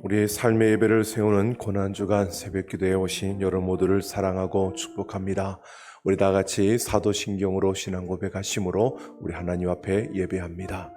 우리의 삶의 예배를 세우는 고난주간 새벽기도에 오신 여러분 모두를 사랑하고 축복합니다. 우리 다 같이 사도신경으로 신앙 고백하심으로 우리 하나님 앞에 예배합니다.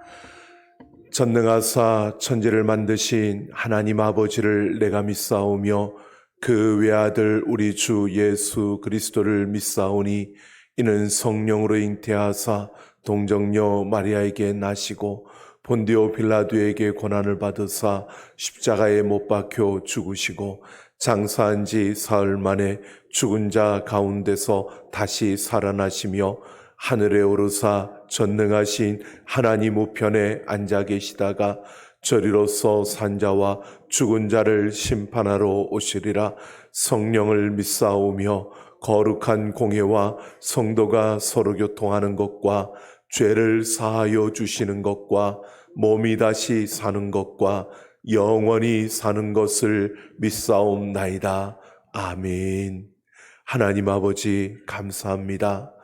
전능하사 천지를 만드신 하나님 아버지를 내가 믿사오며 그 외아들 우리 주 예수 그리스도를 믿사오니 이는 성령으로 잉태하사 동정녀 마리아에게 나시고 본디오 빌라도에게 고난을 받으사 십자가에 못 박혀 죽으시고 장사한 지 사흘 만에 죽은 자 가운데서 다시 살아나시며 하늘에 오르사 전능하신 하나님 우편에 앉아 계시다가 저리로서 산자와 죽은 자를 심판하러 오시리라. 성령을 믿사오며 거룩한 공예와 성도가 서로 교통하는 것과 죄를 사하여 주시는 것과 몸이 다시 사는 것과 영원히 사는 것을 믿사옵나이다. 아멘. 하나님 아버지 감사합니다.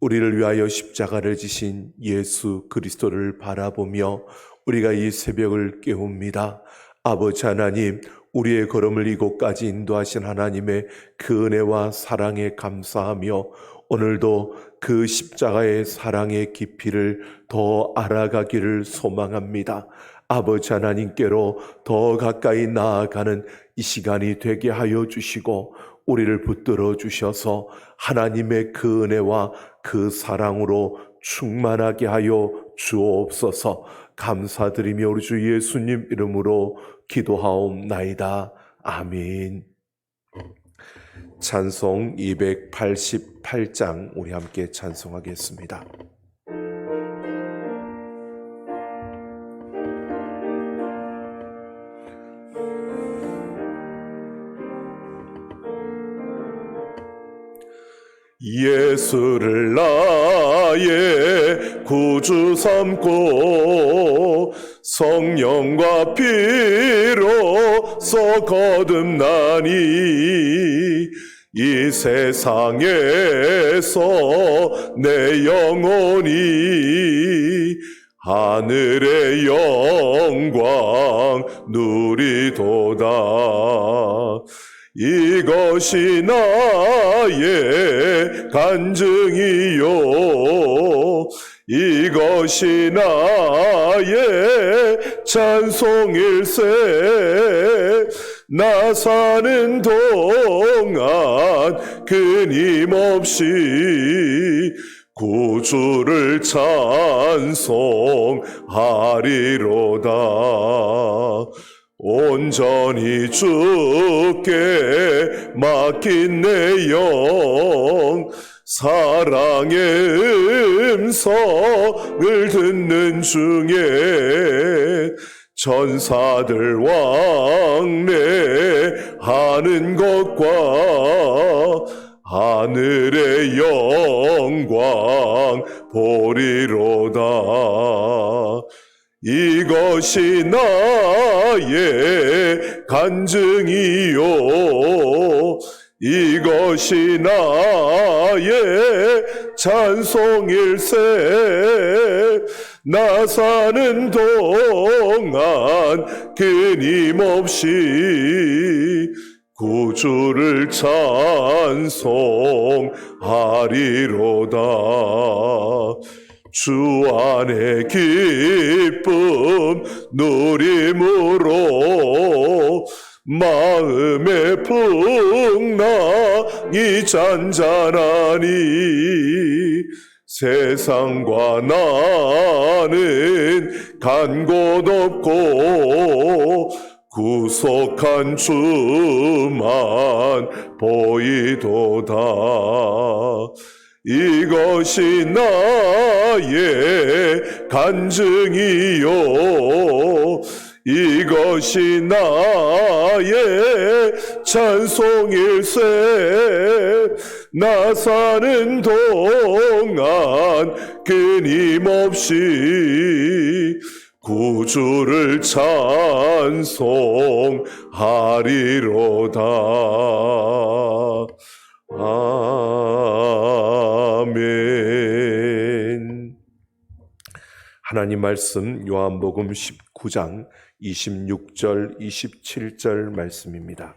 우리를 위하여 십자가를 지신 예수 그리스도를 바라보며 우리가 이 새벽을 깨웁니다. 아버지 하나님, 우리의 걸음을 이곳까지 인도하신 하나님의 그 은혜와 사랑에 감사하며 오늘도 그 십자가의 사랑의 깊이를 더 알아가기를 소망합니다. 아버지 하나님께로 더 가까이 나아가는 이 시간이 되게 하여 주시고 우리를 붙들어 주셔서 하나님의 그 은혜와 그 사랑으로 충만하게 하여 주옵소서. 감사드리며 우리 주 예수님 이름으로 기도하옵나이다. 아멘. 찬송 288장 우리 함께 찬송하겠습니다. 예수를 나의 구주 삼고 성령과 피로써 거듭나니 이 세상에서 내 영혼이 하늘의 영광 누리도다. 이것이 나의 간증이요 이것이 나의 찬송일세. 나 사는 동안 끊임없이 구주를 찬송하리로다. 온전히 주께 맡긴 내 영 사랑의 음성을 듣는 중에 천사들 왕래하는 것과 하늘의 영광 보리로다. 이것이 나의 간증이요 이것이 나의 찬송일세. 나 사는 동안 끊임없이 구주를 찬송하리로다. 주 안에 기쁨 누림으로 마음의 풍랑이 잔잔하니 세상과 나는 간 곳 없고 구속한 주만 보이도다. 이것이 나의 간증이요 이것이 나의 찬송일세. 나 사는 동안 끊임없이 구주를 찬송하리로다. 아멘. 하나님 말씀 요한복음 19장 26절 27절 말씀입니다.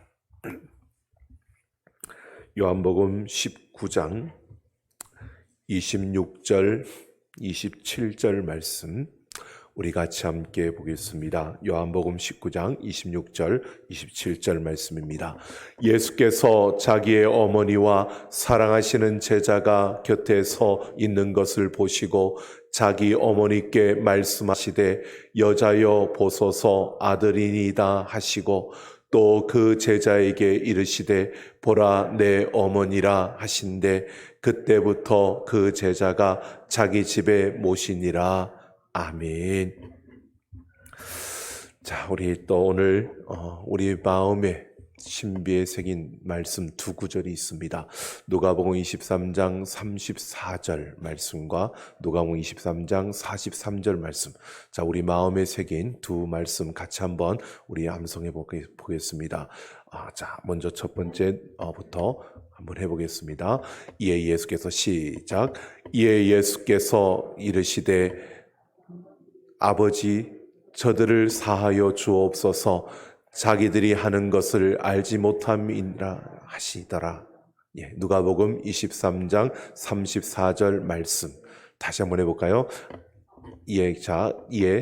요한복음 19장 26절 27절 말씀 우리 같이 함께 보겠습니다. 요한복음 19장 26절 27절 말씀입니다. 예수께서 자기의 어머니와 사랑하시는 제자가 곁에 서 있는 것을 보시고 자기 어머니께 말씀하시되 여자여 보소서 아들이니이다 하시고 또 그 제자에게 이르시되 보라 내 어머니라 하신대 그때부터 그 제자가 자기 집에 모시니라. 아멘. 자, 우리 또 오늘 우리 마음에 신비에 새긴 말씀 두 구절이 있습니다. 누가복음 23장 34절 말씀과 누가복음 23장 43절 말씀. 자, 우리 마음에 새긴 두 말씀 같이 한번 우리 암송해 보겠습니다. 자, 먼저 첫 번째부터 한번 해보겠습니다. 이에 예수께서 시작. 이에 예수께서 이르시되 아버지 저들을 사하여 주옵소서 자기들이 하는 것을 알지 못함이라 하시더라. 누가복음 23장 34절 말씀 다시 한번 해볼까요? 이에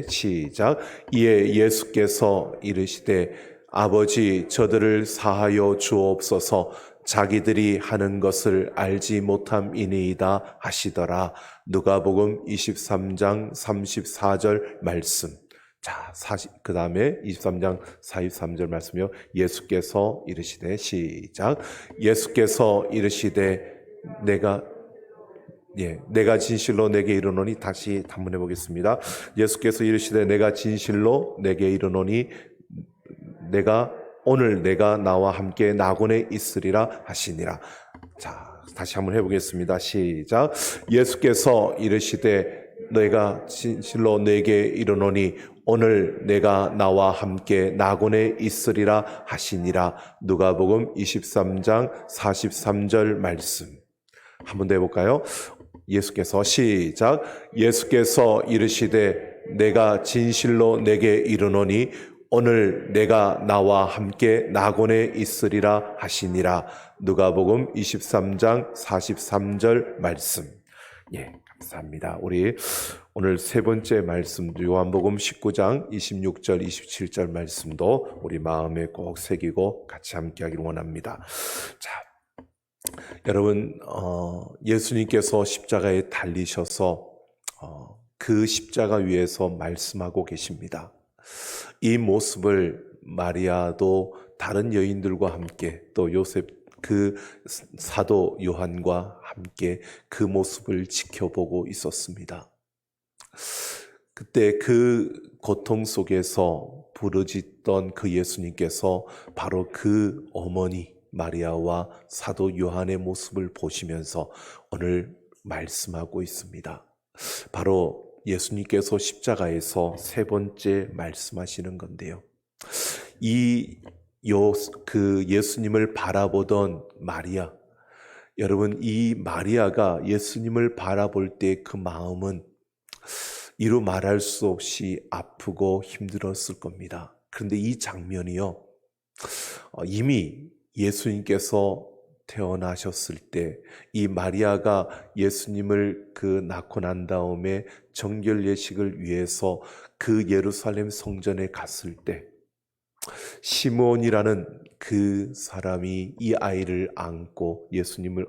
시작. 이에 예수께서 이르시되 아버지 저들을 사하여 주옵소서 자기들이 하는 것을 알지 못함이니이다 하시더라. 누가복음 23장 34절 말씀. 자, 그 다음에 23장 43절 말씀이요. 예수께서 이르시되 시작. 예수께서 이르시되 내가 진실로 내게 이르노니 다시 한번 해보겠습니다. 예수께서 이르시되 내가 진실로 내게 이르노니 오늘 내가 나와 함께 낙원에 있으리라 하시니라. 자, 다시 한번 해보겠습니다. 시작. 예수께서 이르시되 내가 진실로 내게 이르노니 오늘 내가 나와 함께 낙원에 있으리라 하시니라. 누가복음 23장 43절 말씀 한 번 더 해볼까요? 예수께서 시작. 예수께서 이르시되 내가 진실로 내게 이르노니 오늘 내가 나와 함께 낙원에 있으리라 하시니라. 누가복음 23장 43절 말씀. 감사합니다. 우리 오늘 세 번째 말씀 요한복음 19장 26절 27절 말씀도 우리 마음에 꼭 새기고 같이 함께 하기를 원합니다. 자, 여러분 예수님께서 십자가에 달리셔서 그 십자가 위에서 말씀하고 계십니다. 이 모습을 마리아도 다른 여인들과 함께 또 요셉 그 사도 요한과 함께 그 모습을 지켜보고 있었습니다. 그때 그 고통 속에서 부르짖던 그 예수님께서 바로 그 어머니 마리아와 사도 요한의 모습을 보시면서 오늘 말씀하고 있습니다. 바로 예수님께서 십자가에서 세 번째 말씀하시는 건데요. 그 예수님을 바라보던 마리아, 여러분 이 마리아가 예수님을 바라볼 때 그 마음은 이루 말할 수 없이 아프고 힘들었을 겁니다. 그런데 이 장면이요, 이미 예수님께서 태어나셨을 때 이 마리아가 예수님을 낳고 난 다음에 정결 예식을 위해서 그 예루살렘 성전에 갔을 때 시몬이라는 그 사람이 이 아이를 안고 예수님을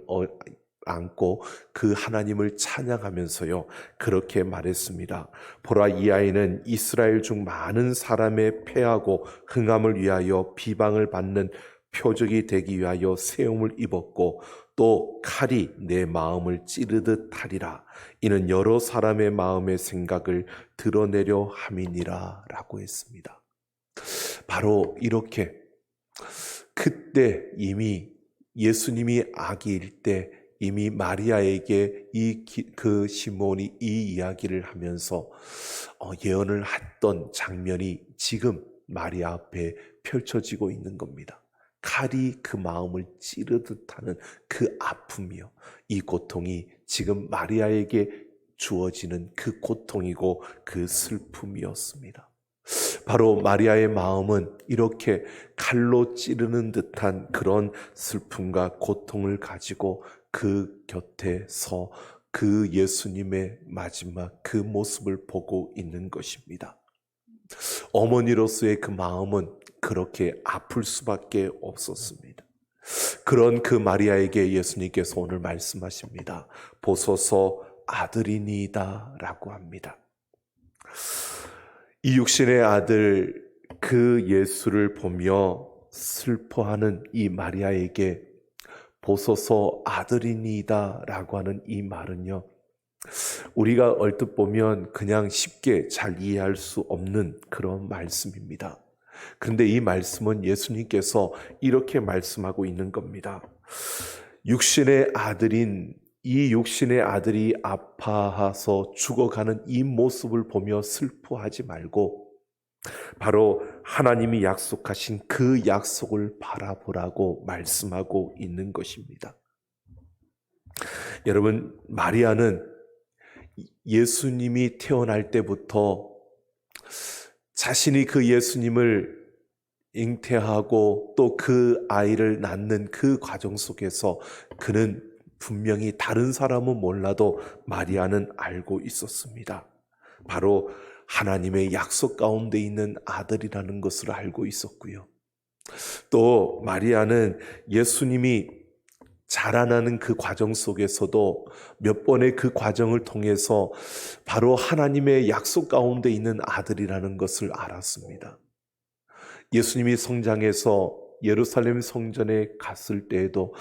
안고 그 하나님을 찬양하면서요 그렇게 말했습니다. 보라 이 아이는 이스라엘 중 많은 사람의 패하고 흥함을 위하여 비방을 받는 표적이 되기 위하여 세움을 입었고 또 칼이 내 마음을 찌르듯 하리라. 이는 여러 사람의 마음의 생각을 드러내려 함이니라 라고 했습니다. 바로 이렇게 그때 이미 예수님이 아기일 때 이미 마리아에게 그 시몬이 이 이야기를 하면서 예언을 했던 장면이 지금 마리아 앞에 펼쳐지고 있는 겁니다. 칼이 그 마음을 찌르듯 하는 그 아픔이요, 이 고통이 지금 마리아에게 주어지는 그 고통이고 그 슬픔이었습니다. 바로 마리아의 마음은 이렇게 칼로 찌르는 듯한 그런 슬픔과 고통을 가지고 그 곁에 서 그 예수님의 마지막 그 모습을 보고 있는 것입니다. 어머니로서의 그 마음은 그렇게 아플 수밖에 없었습니다. 그런 그 마리아에게 예수님께서 오늘 말씀하십니다. 보소서 아들이니이다 라고 합니다. 이 육신의 아들 그 예수를 보며 슬퍼하는 이 마리아에게 보소서 아들이니이다 라고 하는 이 말은요, 우리가 얼핏 보면 그냥 쉽게 잘 이해할 수 없는 그런 말씀입니다. 그런데 이 말씀은 예수님께서 이렇게 말씀하고 있는 겁니다. 육신의 아들인 이 육신의 아들이 아파서 죽어가는 이 모습을 보며 슬퍼하지 말고 바로 하나님이 약속하신 그 약속을 바라보라고 말씀하고 있는 것입니다. 여러분, 마리아는 예수님이 태어날 때부터 자신이 그 예수님을 잉태하고 또 그 아이를 낳는 그 과정 속에서 그는 분명히 다른 사람은 몰라도 마리아는 알고 있었습니다. 바로 하나님의 약속 가운데 있는 아들이라는 것을 알고 있었고요. 또 마리아는 예수님이 자라나는 그 과정 속에서도 몇 번의 그 과정을 통해서 바로 하나님의 약속 가운데 있는 아들이라는 것을 알았습니다. 예수님이 성장해서 예루살렘 성전에 갔을 때에도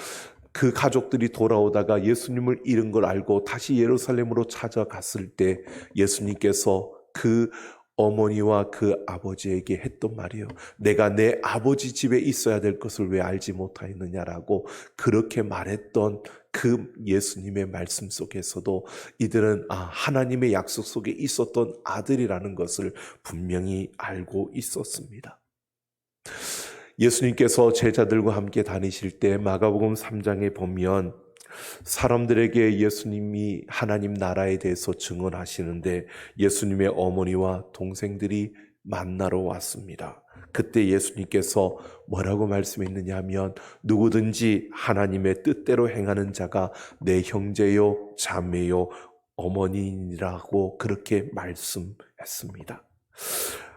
그 가족들이 돌아오다가 예수님을 잃은 걸 알고 다시 예루살렘으로 찾아갔을 때 예수님께서 그 어머니와 그 아버지에게 했던 말이에요. 내가 내 아버지 집에 있어야 될 것을 왜 알지 못하였느냐라고 그렇게 말했던 그 예수님의 말씀 속에서도 이들은 하나님의 약속 속에 있었던 아들이라는 것을 분명히 알고 있었습니다. 예수님께서 제자들과 함께 다니실 때 마가복음 3장에 보면 사람들에게 예수님이 하나님 나라에 대해서 증언하시는데 예수님의 어머니와 동생들이 만나러 왔습니다. 그때 예수님께서 뭐라고 말씀했느냐 하면 누구든지 하나님의 뜻대로 행하는 자가 내 형제요 자매요 어머니라고 그렇게 말씀했습니다.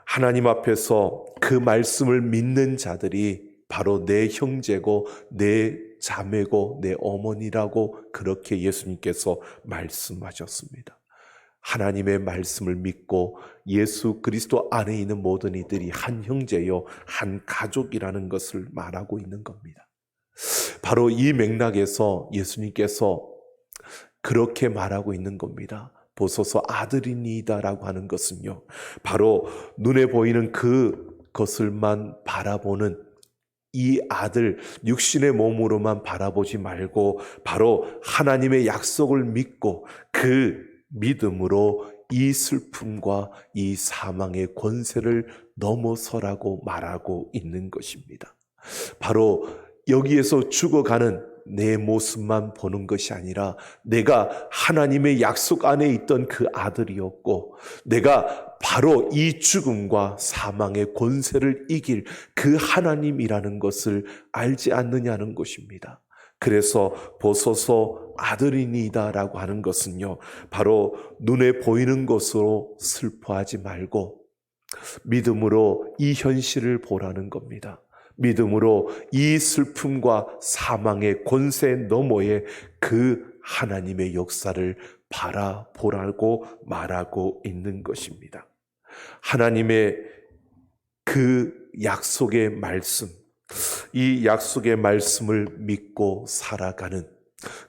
하나님 앞에서 그 말씀을 믿는 자들이 바로 내 형제고 내 자매고 내 어머니라고 그렇게 예수님께서 말씀하셨습니다. 하나님의 말씀을 믿고 예수 그리스도 안에 있는 모든 이들이 한 형제요 한 가족이라는 것을 말하고 있는 겁니다. 바로 이 맥락에서 예수님께서 그렇게 말하고 있는 겁니다. 보소서 아들이니이다라고 하는 것은요, 바로 눈에 보이는 그것을만 바라보는 이 아들, 육신의 몸으로만 바라보지 말고 바로 하나님의 약속을 믿고 그 믿음으로 이 슬픔과 이 사망의 권세를 넘어서라고 말하고 있는 것입니다. 바로 여기에서 죽어가는 내 모습만 보는 것이 아니라 내가 하나님의 약속 안에 있던 그 아들이었고 내가 바로 이 죽음과 사망의 권세를 이길 그 하나님이라는 것을 알지 않느냐는 것입니다. 그래서 보소서 아들이니이다 라고 하는 것은요, 바로 눈에 보이는 것으로 슬퍼하지 말고 믿음으로 이 현실을 보라는 겁니다. 믿음으로 이 슬픔과 사망의 권세 너머에 그 하나님의 역사를 바라보라고 말하고 있는 것입니다. 하나님의 그 약속의 말씀, 이 약속의 말씀을 믿고 살아가는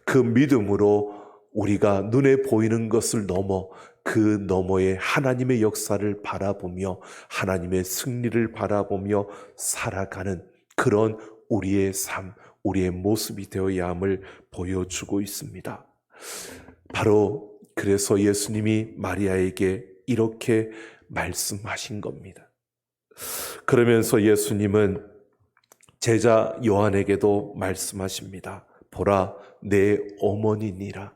그 믿음으로 우리가 눈에 보이는 것을 넘어 그 너머에 하나님의 역사를 바라보며 하나님의 승리를 바라보며 살아가는 그런 우리의 삶, 우리의 모습이 되어야 함을 보여주고 있습니다. 바로 그래서 예수님이 마리아에게 이렇게 말씀하신 겁니다. 그러면서 예수님은 제자 요한에게도 말씀하십니다. 보라, 내 어머니니라.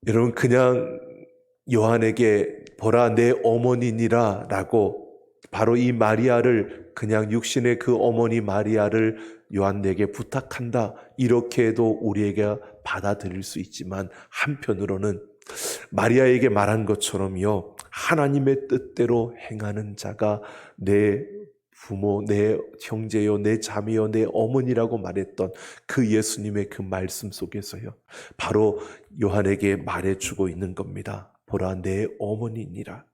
여러분, 그냥 요한에게 보라 내 어머니니라 라고 바로 이 마리아를, 그냥 육신의 그 어머니 마리아를 요한에게 부탁한다, 이렇게도 우리에게 받아들일 수 있지만, 한편으로는 마리아에게 말한 것처럼요, 하나님의 뜻대로 행하는 자가 내 부모, 내 형제요, 내 자매요, 내 어머니라고 말했던 그 예수님의 그 말씀 속에서요, 바로 요한에게 말해주고 있는 겁니다. 보라, 내 어머니니라.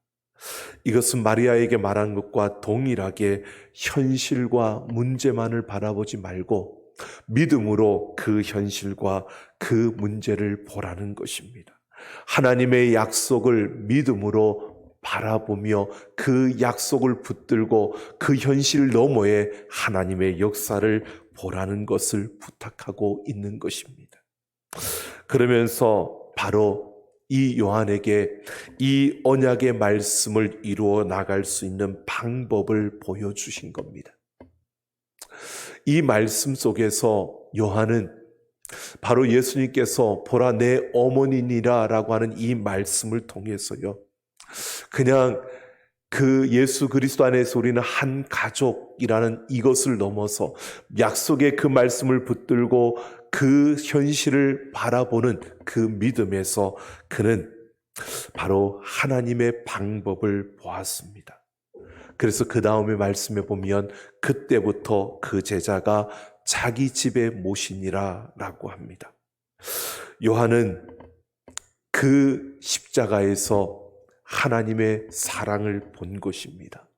이것은 마리아에게 말한 것과 동일하게 현실과 문제만을 바라보지 말고 믿음으로 그 현실과 그 문제를 보라는 것입니다. 하나님의 약속을 믿음으로 바라보며 그 약속을 붙들고 그 현실 너머에 하나님의 역사를 보라는 것을 부탁하고 있는 것입니다. 그러면서 바로 이 요한에게 이 언약의 말씀을 이루어 나갈 수 있는 방법을 보여주신 겁니다. 이 말씀 속에서 요한은 바로 예수님께서 보라 내 어머니니라 라고 하는 이 말씀을 통해서요, 그냥 그 예수 그리스도 안에서 우리는 한 가족이라는 이것을 넘어서 약속의 그 말씀을 붙들고 그 현실을 바라보는 그 믿음에서 그는 바로 하나님의 방법을 보았습니다. 그래서 그 다음에 말씀에 보면 그때부터 그 제자가 자기 집에 모시니라 라고 합니다. 요한은 그 십자가에서 하나님의 사랑을 본 것입니다.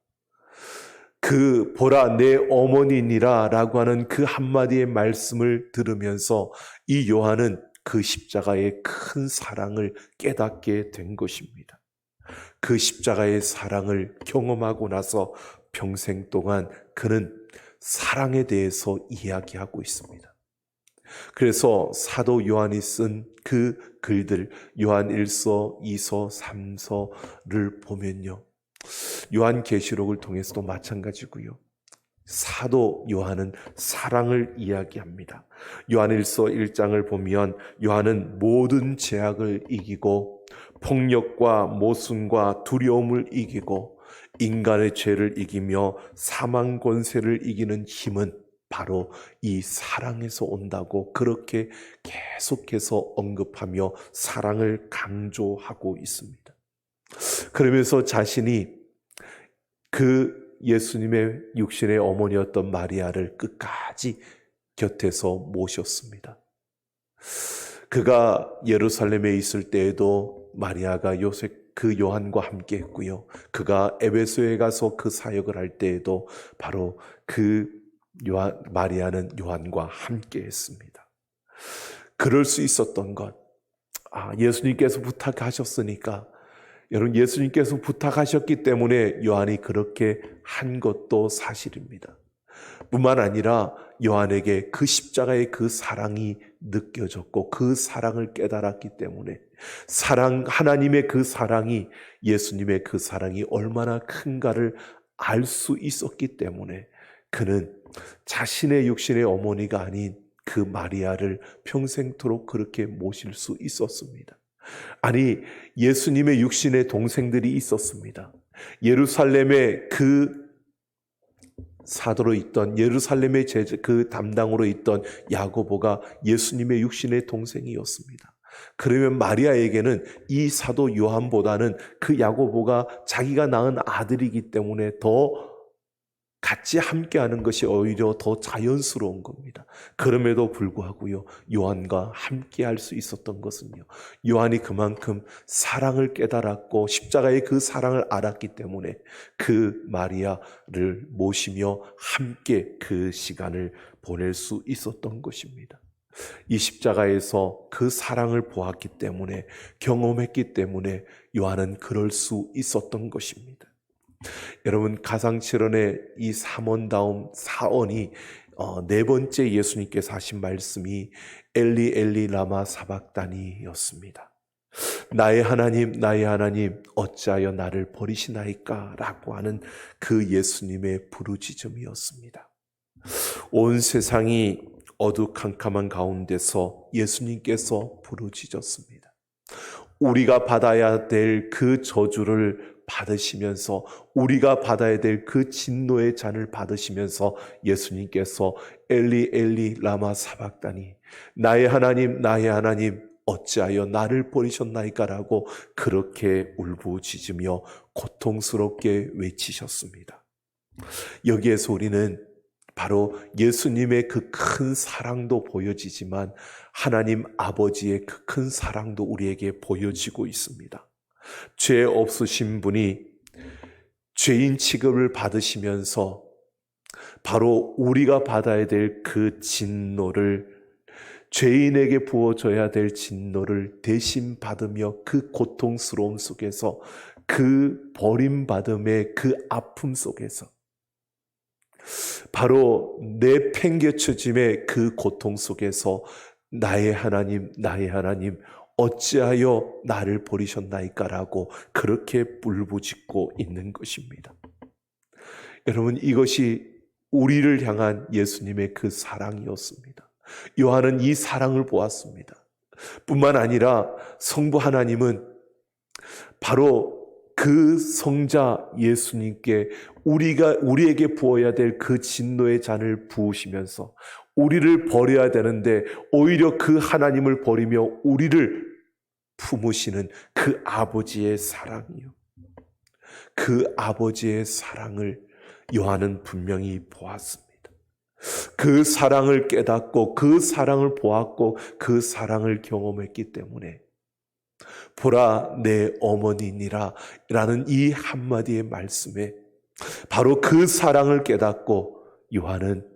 그 보라 내 어머니니라 라고 하는 그 한마디의 말씀을 들으면서 이 요한은 그 십자가의 큰 사랑을 깨닫게 된 것입니다. 그 십자가의 사랑을 경험하고 나서 평생 동안 그는 사랑에 대해서 이야기하고 있습니다. 그래서 사도 요한이 쓴 그 글들, 요한 1서, 2서, 3서를 보면요, 요한계시록을 통해서도 마찬가지고요, 사도 요한은 사랑을 이야기합니다. 요한 1서 1장을 보면 요한은 모든 죄악을 이기고 폭력과 모순과 두려움을 이기고 인간의 죄를 이기며 사망 권세를 이기는 힘은 바로 이 사랑에서 온다고 그렇게 계속해서 언급하며 사랑을 강조하고 있습니다. 그러면서 자신이 그 예수님의 육신의 어머니였던 마리아를 끝까지 곁에서 모셨습니다. 그가 예루살렘에 있을 때에도 마리아가 그 요한과 함께 했고요, 그가 에베소에 가서 그 사역을 할 때에도 바로 그 마리아는 요한과 함께 했습니다. 그럴 수 있었던 것, 예수님께서 부탁하셨으니까, 여러분 예수님께서 부탁하셨기 때문에 요한이 그렇게 한 것도 사실입니다. 뿐만 아니라 요한에게 그 십자가의 그 사랑이 느껴졌고 그 사랑을 깨달았기 때문에, 하나님의 그 사랑이, 예수님의 그 사랑이 얼마나 큰가를 알 수 있었기 때문에 그는 자신의 육신의 어머니가 아닌 그 마리아를 평생토록 그렇게 모실 수 있었습니다. 아니, 예수님의 육신의 동생들이 있었습니다. 예루살렘에 그 사도로 있던, 예루살렘의 그 담당으로 있던 야고보가 예수님의 육신의 동생이었습니다. 그러면 마리아에게는 이 사도 요한보다는 그 야고보가 자기가 낳은 아들이기 때문에 더 같이 함께하는 것이 오히려 더 자연스러운 겁니다. 그럼에도 불구하고요, 요한과 함께할 수 있었던 것은요, 요한이 그만큼 사랑을 깨달았고 십자가의 그 사랑을 알았기 때문에 그 마리아를 모시며 함께 그 시간을 보낼 수 있었던 것입니다. 이 십자가에서 그 사랑을 보았기 때문에, 경험했기 때문에 요한은 그럴 수 있었던 것입니다. 여러분, 가상칠언의 이 삼원다움 사언이 네 번째 예수님께서 하신 말씀이 엘리 엘리 라마 사박다니였습니다. 나의 하나님 어찌하여 나를 버리시나이까 라고 하는 그 예수님의 부르짖음이었습니다. 온 세상이 어두캄캄한 가운데서 예수님께서 부르짖었습니다. 우리가 받아야 될 그 저주를 받으시면서 우리가 받아야 될 그 진노의 잔을 받으시면서 예수님께서 엘리 엘리 라마 사박다니 나의 하나님 나의 하나님 어찌하여 나를 버리셨나이까라고 그렇게 울부짖으며 고통스럽게 외치셨습니다. 여기에서 우리는 바로 예수님의 그 큰 사랑도 보여지지만 하나님 아버지의 그 큰 사랑도 우리에게 보여지고 있습니다. 죄 없으신 분이 죄인 취급을 받으시면서 바로 우리가 받아야 될 그 진노를, 죄인에게 부어져야 될 진노를 대신 받으며 그 고통스러움 속에서, 그 버림받음의 그 아픔 속에서, 바로 내팽개쳐짐의 그 고통 속에서 나의 하나님 나의 하나님 어찌하여 나를 버리셨나이까라고 그렇게 울부짖고 있는 것입니다. 여러분, 이것이 우리를 향한 예수님의 그 사랑이었습니다. 요한은 이 사랑을 보았습니다. 뿐만 아니라 성부 하나님은 바로 그 성자 예수님께 우리에게 부어야 될 그 진노의 잔을 부으시면서 우리를 버려야 되는데 오히려 그 하나님을 버리며 우리를 품으시는 그 아버지의 사랑이요. 그 아버지의 사랑을 요한은 분명히 보았습니다. 그 사랑을 깨닫고 그 사랑을 보았고 그 사랑을 경험했기 때문에 보라 내 어머니니라 라는 이 한마디의 말씀에 바로 그 사랑을 깨닫고 요한은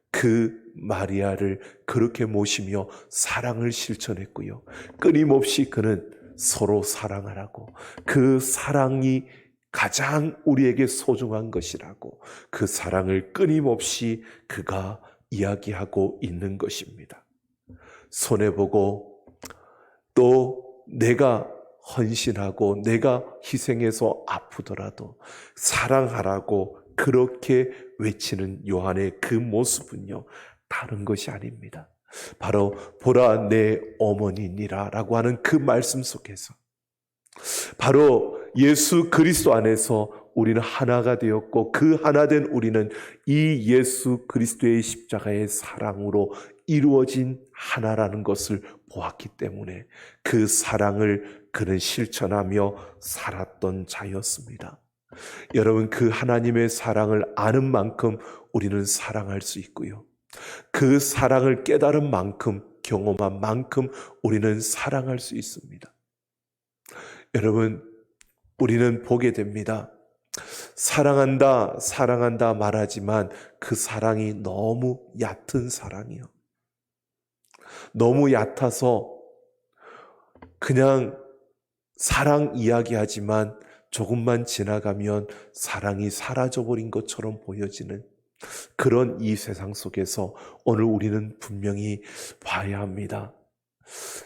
그 마리아를 그렇게 모시며 사랑을 실천했고요. 끊임없이 그는 서로 사랑하라고, 그 사랑이 가장 우리에게 소중한 것이라고 그 사랑을 끊임없이 그가 이야기하고 있는 것입니다. 손해보고 또 내가 헌신하고 내가 희생해서 아프더라도 사랑하라고 그렇게 외치는 요한의 그 모습은요, 다른 것이 아닙니다. 바로 보라 내 어머니니라 라고 하는 그 말씀 속에서 바로 예수 그리스도 안에서 우리는 하나가 되었고 그 하나된 우리는 이 예수 그리스도의 십자가의 사랑으로 이루어진 하나라는 것을 보았기 때문에 그 사랑을 그는 실천하며 살았던 자였습니다. 여러분, 그 하나님의 사랑을 아는 만큼 우리는 사랑할 수 있고요. 그 사랑을 깨달은 만큼, 경험한 만큼 우리는 사랑할 수 있습니다. 여러분, 우리는 보게 됩니다. 사랑한다, 사랑한다 말하지만 그 사랑이 너무 얕은 사랑이요. 너무 얕아서 그냥 사랑 이야기하지만 조금만 지나가면 사랑이 사라져버린 것처럼 보여지는 그런 이 세상 속에서 오늘 우리는 분명히 봐야 합니다.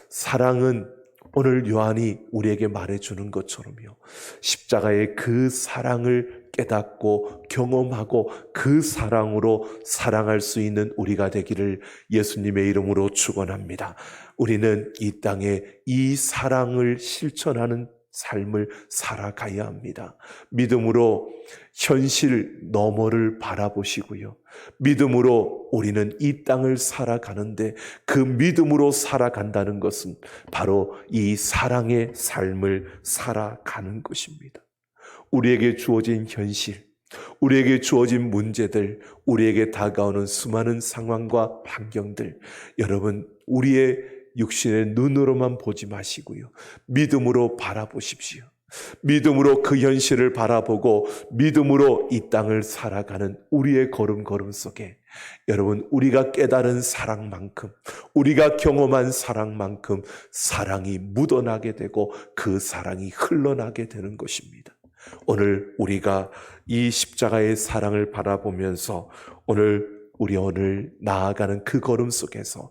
사랑은 오늘 요한이 우리에게 말해주는 것처럼요, 십자가의 그 사랑을 깨닫고 경험하고 그 사랑으로 사랑할 수 있는 우리가 되기를 예수님의 이름으로 축원합니다. 우리는 이 땅에 이 사랑을 실천하는 삶을 살아가야 합니다. 믿음으로 현실 너머를 바라보시고요. 믿음으로 우리는 이 땅을 살아가는데 그 믿음으로 살아간다는 것은 바로 이 사랑의 삶을 살아가는 것입니다. 우리에게 주어진 현실, 우리에게 주어진 문제들, 우리에게 다가오는 수많은 상황과 환경들, 여러분 우리의 육신의 눈으로만 보지 마시고요, 믿음으로 바라보십시오. 믿음으로 그 현실을 바라보고 믿음으로 이 땅을 살아가는 우리의 걸음걸음 속에 여러분, 우리가 깨달은 사랑만큼, 우리가 경험한 사랑만큼 사랑이 묻어나게 되고 그 사랑이 흘러나게 되는 것입니다. 오늘 우리가 이 십자가의 사랑을 바라보면서 우리 오늘 나아가는 그 걸음 속에서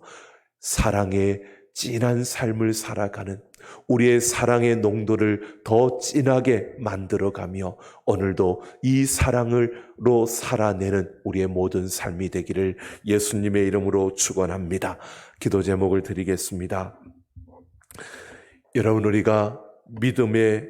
사랑의 진한 삶을 살아가는, 우리의 사랑의 농도를 더 진하게 만들어가며 오늘도 이 사랑으로 살아내는 우리의 모든 삶이 되기를 예수님의 이름으로 축원합니다. 기도 제목을 드리겠습니다. 여러분, 우리가 믿음의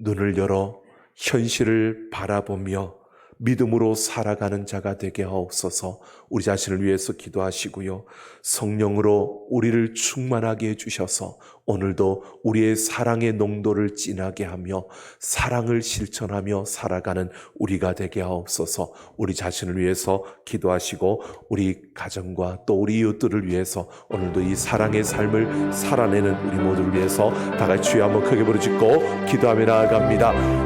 눈을 열어 현실을 바라보며 믿음으로 살아가는 자가 되게 하옵소서. 우리 자신을 위해서 기도하시고요. 성령으로 우리를 충만하게 해주셔서 오늘도 우리의 사랑의 농도를 진하게 하며 사랑을 실천하며 살아가는 우리가 되게 하옵소서. 우리 자신을 위해서 기도하시고 우리 가정과 또 우리 이웃들을 위해서 오늘도 이 사랑의 삶을 살아내는 우리 모두를 위해서 다 같이 주여 한번 크게 부르짖고 기도하며 나아갑니다.